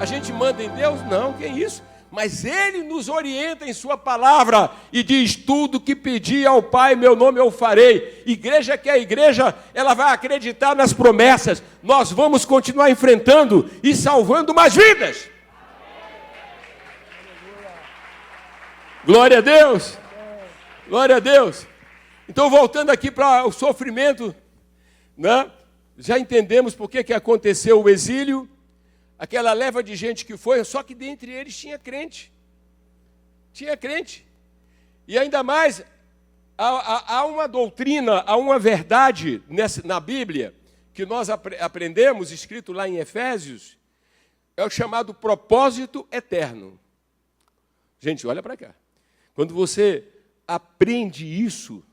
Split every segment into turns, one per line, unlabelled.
A gente manda em Deus? Não, que isso? Mas Ele nos orienta em Sua palavra e diz: tudo que pedir ao Pai, meu nome eu farei. Igreja que é igreja, ela vai acreditar nas promessas. Nós vamos continuar enfrentando e salvando mais vidas. Glória a Deus. Glória a Deus. Então, voltando aqui para o sofrimento, né? Já entendemos por que aconteceu o exílio. Aquela leva de gente que foi, só que dentre eles tinha crente. Tinha crente. E ainda mais, há uma doutrina, há uma verdade na Bíblia, que nós aprendemos, escrito lá em Efésios, é o chamado propósito eterno. Gente, olha para cá. Quando você aprende isso,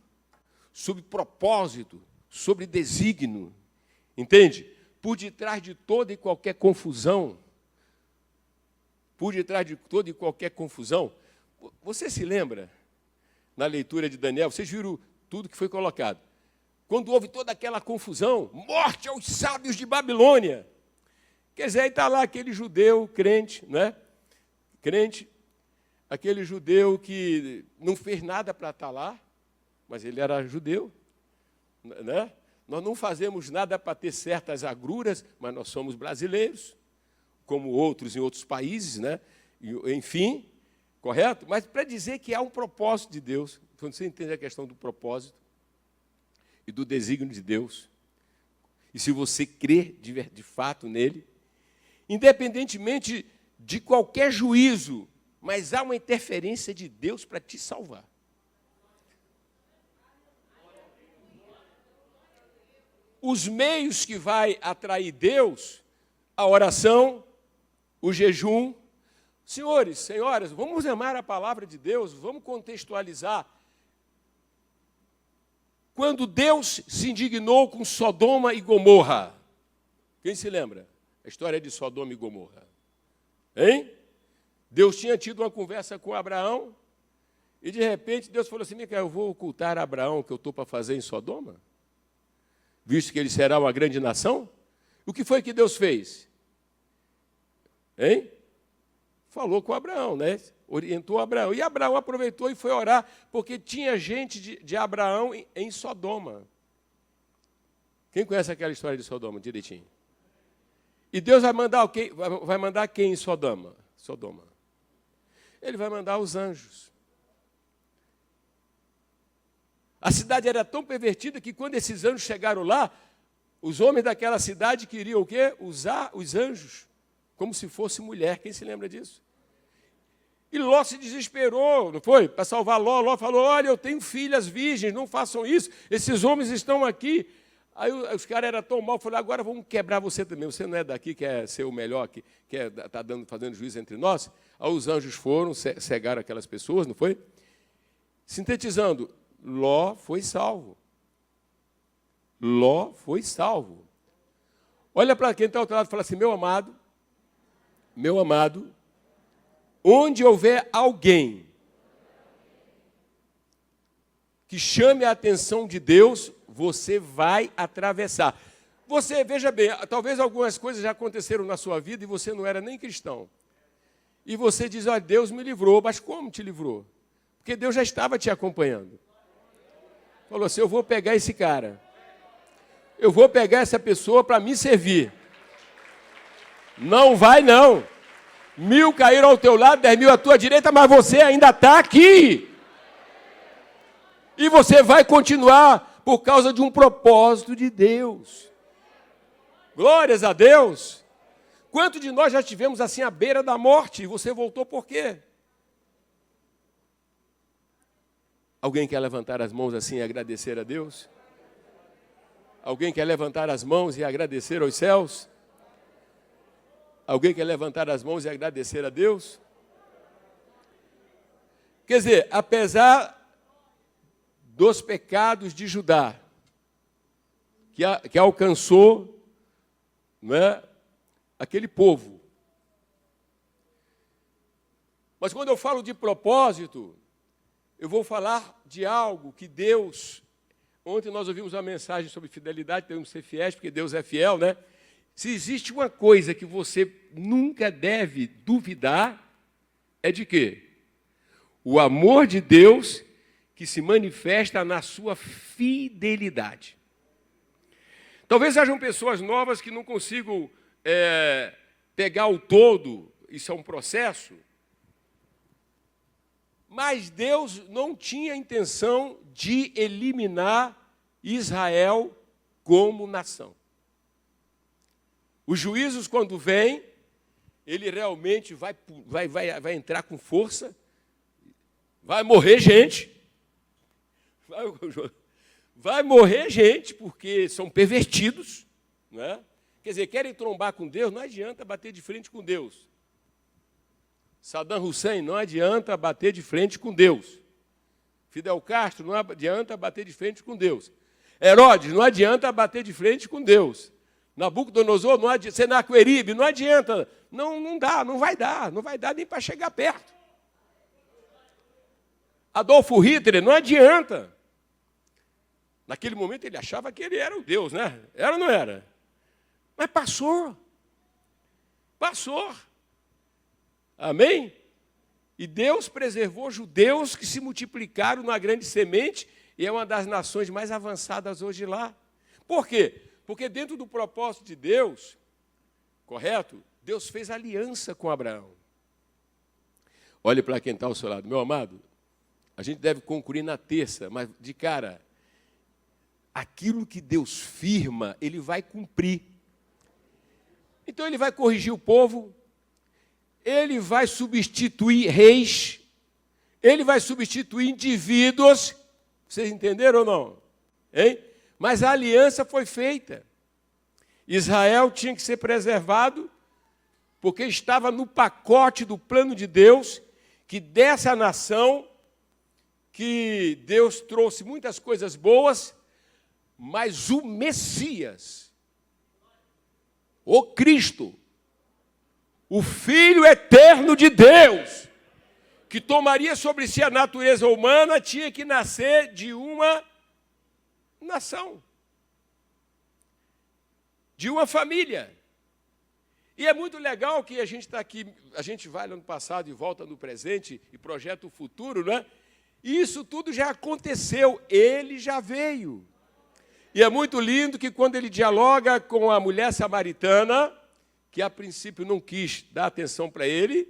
sobre propósito, sobre desígnio, entende? Por detrás de toda e qualquer confusão, você se lembra, na leitura de Daniel, vocês viram tudo que foi colocado. Quando houve toda aquela confusão, morte aos sábios de Babilônia. Quer dizer, aí está lá aquele judeu crente, né? Crente, aquele judeu que não fez nada para estar lá, mas ele era judeu, né? Nós não fazemos nada para ter certas agruras, mas nós somos brasileiros, como outros em outros países, né? Enfim, correto? Mas para dizer que há um propósito de Deus, quando você entende a questão do propósito e do desígnio de Deus, e se você crer de fato nele, independentemente de qualquer juízo, mas há uma interferência de Deus para te salvar. Os meios que vai atrair Deus, a oração, o jejum. Senhores, senhoras, vamos amar a palavra de Deus, vamos contextualizar. Quando Deus se indignou com Sodoma e Gomorra, quem se lembra? A história de Sodoma e Gomorra. Hein? Deus tinha tido uma conversa com Abraão, e de repente Deus falou assim: eu vou ocultar a Abraão o que eu estou para fazer em Sodoma? Visto que ele será uma grande nação? O que foi que Deus fez? Hein? Falou com Abraão, né? Orientou Abraão. E Abraão aproveitou e foi orar, porque tinha gente de Abraão em Sodoma. Quem conhece aquela história de Sodoma direitinho? E Deus vai mandar quem em Sodoma? Ele vai mandar os anjos. A cidade era tão pervertida que quando esses anjos chegaram lá, os homens daquela cidade queriam o quê? Usar os anjos como se fosse mulher. Quem se lembra disso? E Ló se desesperou, não foi? Para salvar Ló. Ló falou: olha, eu tenho filhas virgens, não façam isso. Esses homens estão aqui. Aí os caras eram tão mal, falaram: agora vamos quebrar você também. Você não é daqui, quer ser o melhor, que está fazendo juízo entre nós? Aí os anjos foram, cegaram aquelas pessoas, não foi? Sintetizando, Ló foi salvo. Ló foi salvo. Olha para quem está ao outro lado e fala assim: meu amado, onde houver alguém que chame a atenção de Deus, você vai atravessar. Você, veja bem, talvez algumas coisas já aconteceram na sua vida e você não era nem cristão. E você diz: olha, Deus me livrou. Mas como te livrou? Porque Deus já estava te acompanhando. Falou assim: eu vou pegar esse cara. Eu vou pegar essa pessoa para me servir. Não vai, não. 1000 caíram ao teu lado, 10.000 à tua direita, mas você ainda está aqui. E você vai continuar por causa de um propósito de Deus. Glórias a Deus. Quanto de nós já estivemos assim à beira da morte e você voltou por quê? Alguém quer levantar as mãos assim e agradecer a Deus? Alguém quer levantar as mãos e agradecer aos céus? Alguém quer levantar as mãos e agradecer a Deus? Quer dizer, apesar dos pecados de Judá, que alcançou, não é, aquele povo. Mas quando eu falo de propósito, eu vou falar de algo que Deus... Ontem nós ouvimos uma mensagem sobre fidelidade, temos que ser fiéis, porque Deus é fiel, né? Se existe uma coisa que você nunca deve duvidar, é de quê? O amor de Deus que se manifesta na sua fidelidade. Talvez hajam pessoas novas que não consigam pegar o todo, isso é um processo, mas Deus não tinha intenção de eliminar Israel como nação. Os juízos, quando vêm, ele realmente vai entrar com força, vai morrer gente, vai morrer gente, porque são pervertidos, não é? Quer dizer, querem trombar com Deus, não adianta bater de frente com Deus. Saddam Hussein, não adianta bater de frente com Deus. Fidel Castro, não adianta bater de frente com Deus. Herodes, não adianta bater de frente com Deus. Nabucodonosor, não adianta. Senaqueribe, não adianta. Não dá, não vai dar nem para chegar perto. Adolfo Hitler, não adianta. Naquele momento ele achava que ele era o Deus, né? Era ou não era? Mas passou. Passou. Amém? E Deus preservou judeus que se multiplicaram na grande semente e é uma das nações mais avançadas hoje lá. Por quê? Porque dentro do propósito de Deus, correto? Deus fez aliança com Abraão. Olhe para quem está ao seu lado. Meu amado, a gente deve concluir na terça, mas de cara, aquilo que Deus firma, Ele vai cumprir. Então Ele vai corrigir o povo, Ele vai substituir reis, Ele vai substituir indivíduos. Vocês entenderam ou não? Hein? Mas a aliança foi feita. Israel tinha que ser preservado, porque estava no pacote do plano de Deus, que dessa nação, que Deus trouxe muitas coisas boas, mas o Messias, o Cristo, o Filho eterno de Deus, que tomaria sobre si a natureza humana, tinha que nascer de uma nação, de uma família. E é muito legal que a gente está aqui, a gente vai no passado e volta no presente e projeta o futuro, né? E isso tudo já aconteceu, ele já veio. E é muito lindo que quando ele dialoga com a mulher samaritana, que a princípio não quis dar atenção para ele,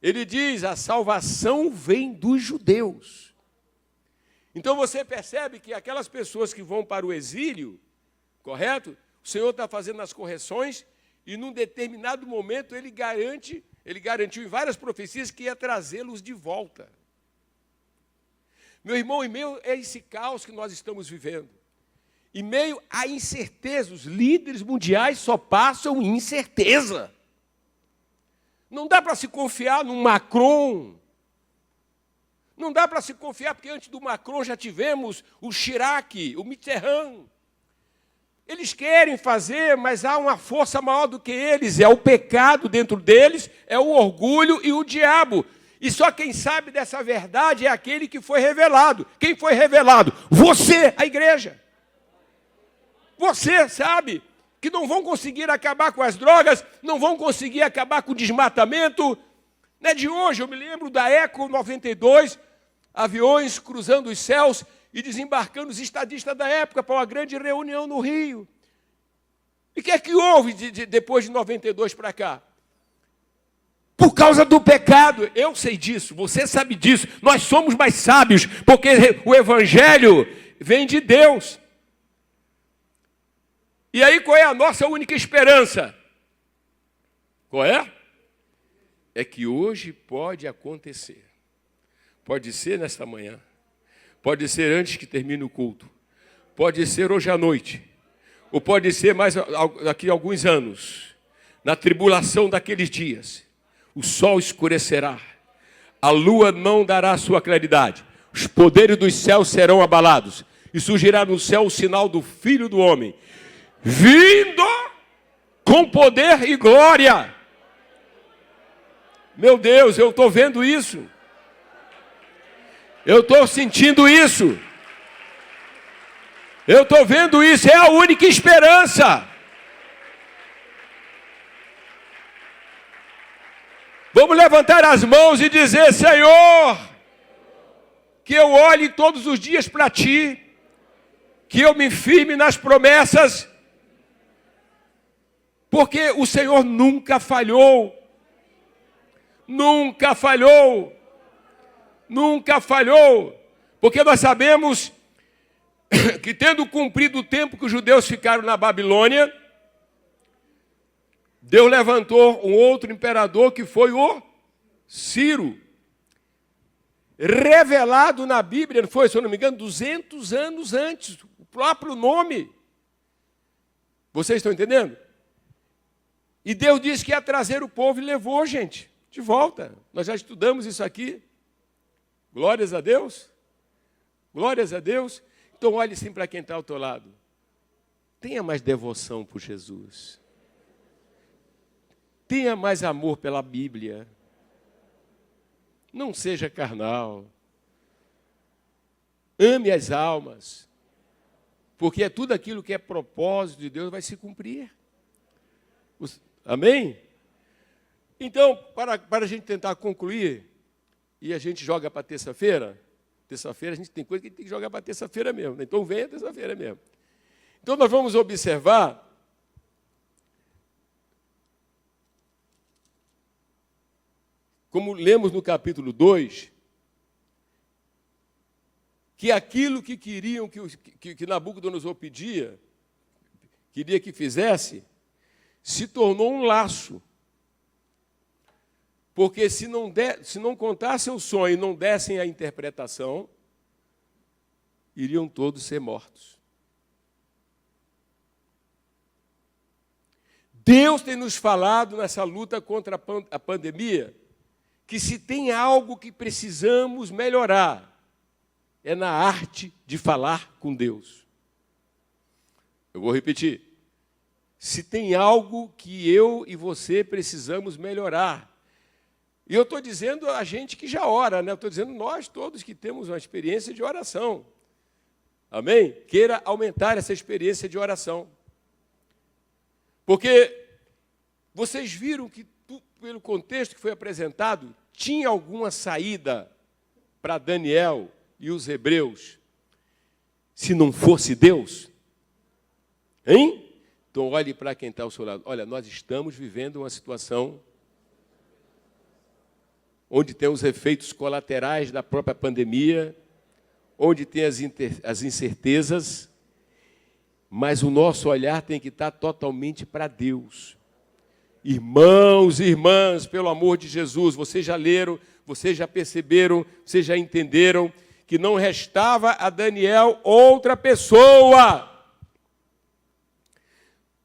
ele diz, a salvação vem dos judeus. Então você percebe que aquelas pessoas que vão para o exílio, correto? O Senhor está fazendo as correções e num determinado momento ele garantiu em várias profecias que ia trazê-los de volta. Meu irmão, em meio a esse caos que nós estamos vivendo, em meio à incerteza, os líderes mundiais só passam incerteza. Não dá para se confiar no Macron. Não dá para se confiar, porque antes do Macron já tivemos o Chirac, o Mitterrand. Eles querem fazer, mas há uma força maior do que eles. É o pecado dentro deles, é o orgulho e o diabo. E só quem sabe dessa verdade é aquele que foi revelado. Quem foi revelado? Você, a igreja. Você sabe que não vão conseguir acabar com as drogas, não vão conseguir acabar com o desmatamento. Não é de hoje, eu me lembro da Eco 92, aviões cruzando os céus e desembarcando os estadistas da época para uma grande reunião no Rio. E o que é que houve depois de 92 para cá? Por causa do pecado. Eu sei disso, você sabe disso. Nós somos mais sábios, porque o Evangelho vem de Deus. E aí qual é a nossa única esperança? Qual é? É que hoje pode acontecer. Pode ser nesta manhã. Pode ser antes que termine o culto. Pode ser hoje à noite. Ou pode ser mais daqui a alguns anos. Na tribulação daqueles dias. O sol escurecerá. A lua não dará sua claridade. Os poderes dos céus serão abalados. E surgirá no céu o sinal do Filho do Homem. Vindo com poder e glória. Meu Deus, eu estou vendo isso. Eu estou sentindo isso. Eu estou vendo isso. É a única esperança. Vamos levantar as mãos e dizer: Senhor, que eu olhe todos os dias para Ti, que eu me firme nas promessas, porque o Senhor nunca falhou. Nunca falhou. Nunca falhou. Porque nós sabemos que, tendo cumprido o tempo que os judeus ficaram na Babilônia, Deus levantou um outro imperador, que foi o Ciro. Revelado na Bíblia, não foi, se eu não me engano, 200 anos antes, o próprio nome. Vocês estão entendendo? E Deus disse que ia trazer o povo e levou, gente, de volta. Nós já estudamos isso aqui. Glórias a Deus. Glórias a Deus. Então olhe sim para quem está ao teu lado. Tenha mais devoção por Jesus. Tenha mais amor pela Bíblia. Não seja carnal. Ame as almas. Porque é tudo aquilo que é propósito de Deus vai se cumprir. Amém? Então, para a gente tentar concluir, e a gente joga para terça-feira, a gente tem coisa que tem que jogar para terça-feira mesmo, né? Então venha terça-feira mesmo. Então nós vamos observar como lemos no capítulo 2, que aquilo que queriam, que Nabucodonosor queria que fizesse, se tornou um laço. Porque se não contassem o sonho e não dessem a interpretação, iriam todos ser mortos. Deus tem nos falado nessa luta contra a pandemia, que se tem algo que precisamos melhorar, é na arte de falar com Deus. Eu vou repetir. Se tem algo que eu e você precisamos melhorar, e eu estou dizendo a gente que já ora, né? Eu estou dizendo nós todos que temos uma experiência de oração. Amém? Queira aumentar essa experiência de oração. Porque vocês viram que, pelo contexto que foi apresentado, tinha alguma saída para Daniel e os hebreus, se não fosse Deus? Hein? Então olhe para quem está ao seu lado. Olha, nós estamos vivendo uma situação onde tem os efeitos colaterais da própria pandemia, onde tem as incertezas, mas o nosso olhar tem que estar totalmente para Deus. Irmãos e irmãs, pelo amor de Jesus, vocês já leram, vocês já perceberam, vocês já entenderam que não restava a Daniel outra pessoa.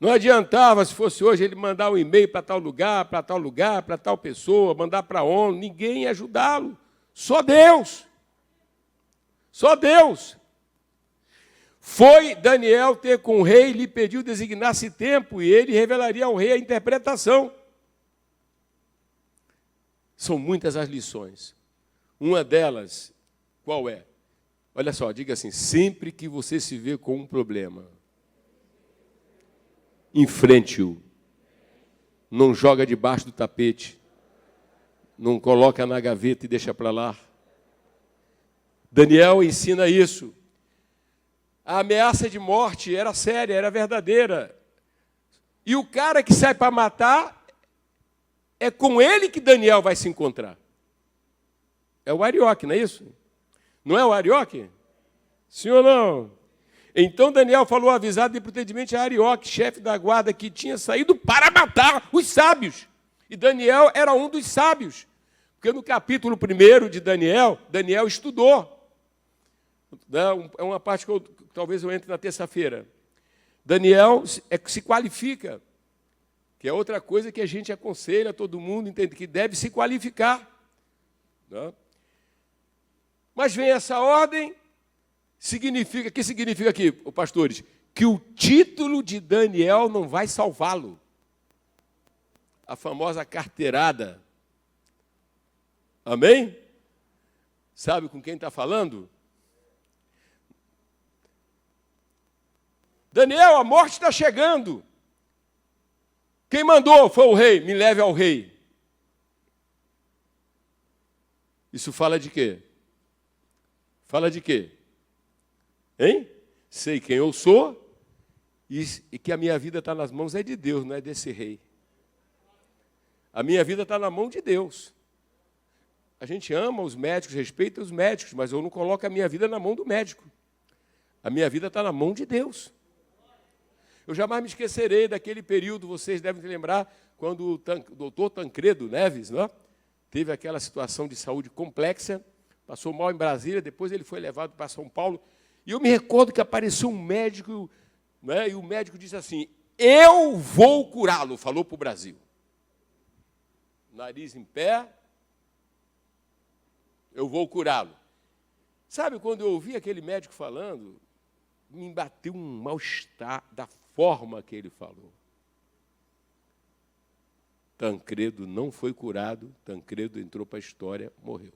Não adiantava, se fosse hoje, ele mandar um e-mail para tal lugar, para tal lugar, para tal pessoa, mandar para a ONU, ninguém ia ajudá-lo. Só Deus. Só Deus. Foi Daniel ter com o rei, lhe pediu designar-se tempo, e ele revelaria ao rei a interpretação. São muitas as lições. Uma delas, qual é? Olha só, diga assim: sempre que você se vê com um problema, enfrente-o. Não joga debaixo do tapete. Não coloca na gaveta e deixa para lá. Daniel ensina isso. A ameaça de morte era séria, era verdadeira. E o cara que sai para matar, é com ele que Daniel vai se encontrar. É o Arioque, não é isso? Não é o Arioque? Sim ou não? Então Daniel falou avisado impudentemente a Arioque, chefe da guarda, que tinha saído para matar os sábios. E Daniel era um dos sábios. Porque no capítulo 1 de Daniel, Daniel estudou. É uma parte que talvez eu entre na terça-feira. Daniel se qualifica, que é outra coisa que a gente aconselha a todo mundo, entende, que deve se qualificar. Né? Mas vem essa ordem, significa, que significa aqui, pastores? Que o título de Daniel não vai salvá-lo. A famosa carteirada. Amém? Sabe com quem está falando? Daniel, a morte está chegando. Quem mandou foi o rei, me leve ao rei. Isso fala de quê? Fala de quê? Hein? Sei quem eu sou e que a minha vida está nas mãos é de Deus, não é desse rei. A minha vida está na mão de Deus. A gente ama os médicos, respeita os médicos, mas eu não coloco a minha vida na mão do médico. A minha vida está na mão de Deus. Eu jamais me esquecerei daquele período, vocês devem se lembrar, quando o doutor Tancredo Neves, não é? Teve aquela situação de saúde complexa, passou mal em Brasília, depois ele foi levado para São Paulo. E eu me recordo que apareceu um médico, né, e o médico disse assim, eu vou curá-lo, falou para o Brasil. Nariz em pé, eu vou curá-lo. Sabe, quando eu ouvi aquele médico falando, me bateu um mal-estar da forma que ele falou. Tancredo não foi curado, Tancredo entrou para a história, morreu.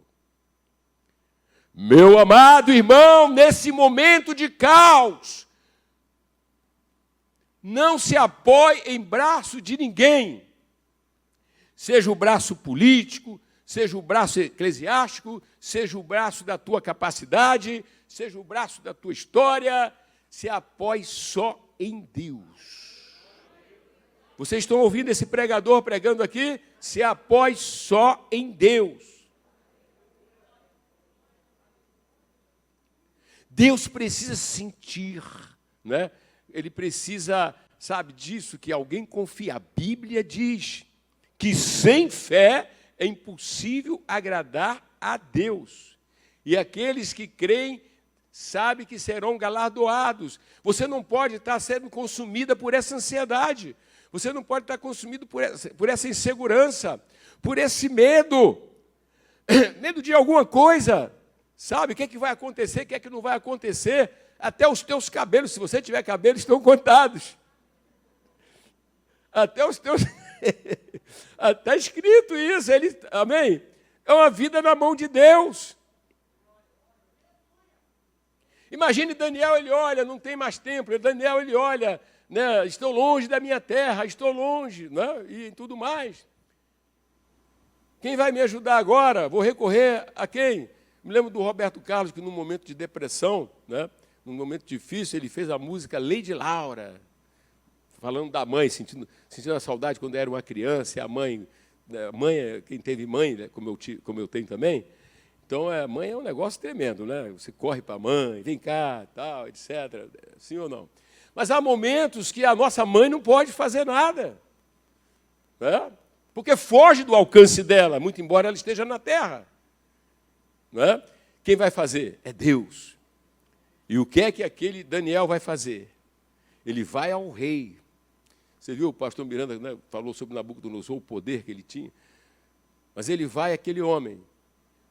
Meu amado irmão, nesse momento de caos, não se apoie em braço de ninguém, seja o braço político, seja o braço eclesiástico, seja o braço da tua capacidade, seja o braço da tua história, se apoie só em Deus. Vocês estão ouvindo esse pregador pregando aqui? Se apoie só em Deus. Deus precisa sentir, né? Ele precisa, sabe, disso, que alguém confia. A Bíblia diz que sem fé é impossível agradar a Deus. E aqueles que creem sabem que serão galardoados. Você não pode estar sendo consumida por essa ansiedade. Você não pode estar consumido por essa insegurança, por esse medo. Medo de alguma coisa. Sabe, o que é que vai acontecer, o que é que não vai acontecer? Até os teus cabelos, se você tiver cabelo, estão contados. Até os teus... Está escrito isso, amém? É uma vida na mão de Deus. Imagine Daniel, ele olha, não tem mais tempo. Daniel, ele olha, né, estou longe da minha terra, estou longe, né, e tudo mais. Quem vai me ajudar agora? Vou recorrer a quem? Me lembro do Roberto Carlos, que num momento de depressão, né, num momento difícil, ele fez a música Lady Laura, falando da mãe, sentindo a saudade quando era uma criança, e a mãe quem teve mãe, né, como eu tenho também. Então, a mãe é um negócio tremendo, né? Você corre para a mãe, vem cá, tal, etc. Sim ou não? Mas há momentos que a nossa mãe não pode fazer nada, né? Porque foge do alcance dela, muito embora ela esteja na terra. Né? Quem vai fazer? É Deus. E o que é que aquele Daniel vai fazer? Ele vai ao rei. Você viu, o pastor Miranda, né, falou sobre Nabucodonosor, o poder que ele tinha. Mas ele vai àquele homem.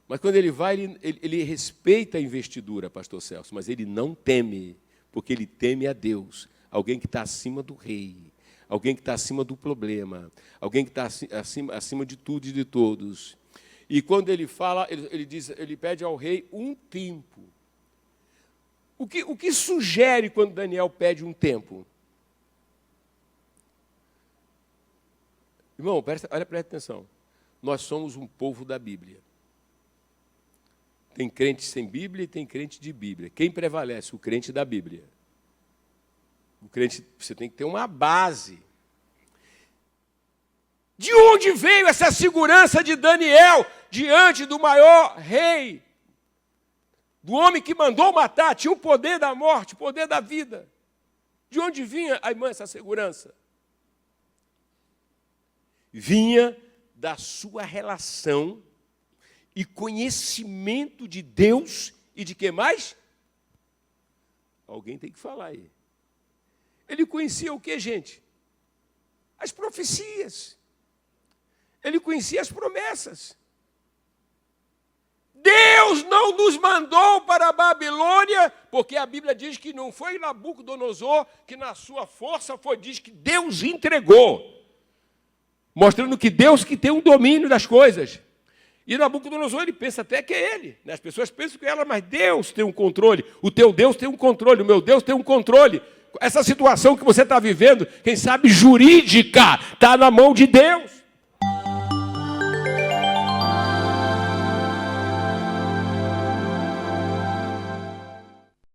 Mas quando ele vai, ele respeita a investidura, pastor Celso, mas ele não teme, porque ele teme a Deus. Alguém que está acima do rei, alguém que está acima do problema, alguém que está acima de tudo e de todos. E quando ele fala, ele pede ao rei um tempo. O que sugere quando Daniel pede um tempo? Irmão, presta atenção. Nós somos um povo da Bíblia. Tem crente sem Bíblia e tem crente de Bíblia. Quem prevalece? O crente da Bíblia. O crente, você tem que ter uma base. De onde veio essa segurança de Daniel diante do maior rei? Do homem que mandou matar, tinha o poder da morte, o poder da vida. De onde vinha, irmã, essa segurança? Vinha da sua relação e conhecimento de Deus e de que mais? Alguém tem que falar aí. Ele conhecia o que, gente? As profecias. Ele conhecia as promessas. Deus não nos mandou para a Babilônia, porque a Bíblia diz que não foi Nabucodonosor que na sua força diz que Deus entregou. Mostrando que Deus que tem um domínio das coisas. E Nabucodonosor, ele pensa até que é ele. Né? As pessoas pensam que é ela, mas Deus tem um controle. O teu Deus tem um controle, o meu Deus tem um controle. Essa situação que você está vivendo, quem sabe jurídica, está na mão de Deus.